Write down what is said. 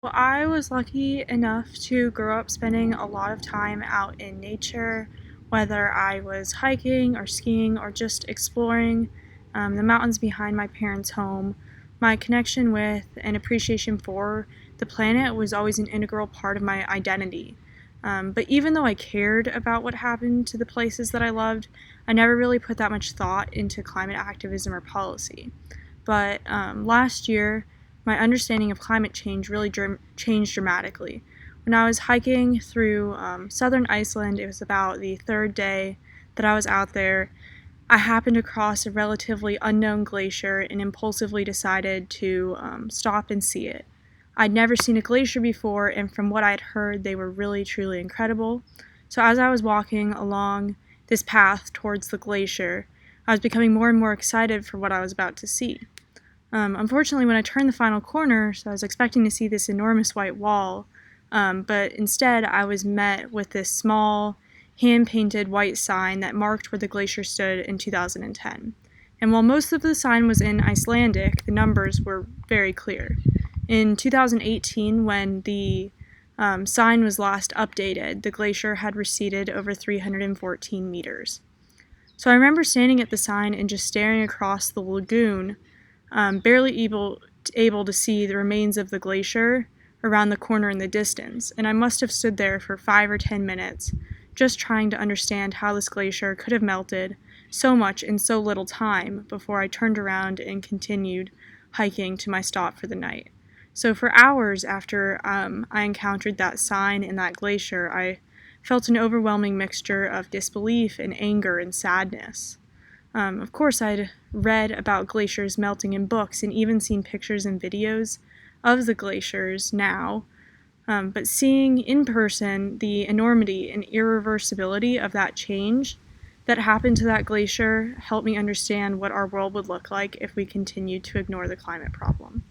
Well, I was lucky enough to grow up spending a lot of time out in nature, whether I was hiking or skiing or just exploring the mountains behind my parents' home. My connection with and appreciation for the planet was always an integral part of my identity. But even though I cared about what happened to the places that I loved, I never really put that much thought into climate activism or policy. But last year, my understanding of climate change really changed dramatically. When I was hiking through southern Iceland, it was about the third day that I was out there. I happened across a relatively unknown glacier and impulsively decided to stop and see it. I'd never seen a glacier before, and from what I'd heard, they were really, truly incredible. So, as I was walking along this path towards the glacier, I was becoming more and more excited for what I was about to see. Unfortunately, when I turned the final corner, so I was expecting to see this enormous white wall, but instead I was met with this small, hand-painted white sign that marked where the glacier stood in 2010. And while most of the sign was in Icelandic, the numbers were very clear. In 2018, when the sign was last updated, the glacier had receded over 314 meters. So I remember standing at the sign and just staring across the lagoon, barely able to see the remains of the glacier around the corner in the distance, and I must have stood there for 5 or 10 minutes just trying to understand how this glacier could have melted so much in so little time before I turned around and continued hiking to my stop for the night. So for hours after I encountered that sign and that glacier, I felt an overwhelming mixture of disbelief and anger and sadness. Of course, I'd read about glaciers melting in books and even seen pictures and videos of the glaciers now, but seeing in person the enormity and irreversibility of that change that happened to that glacier helped me understand what our world would look like if we continued to ignore the climate problem.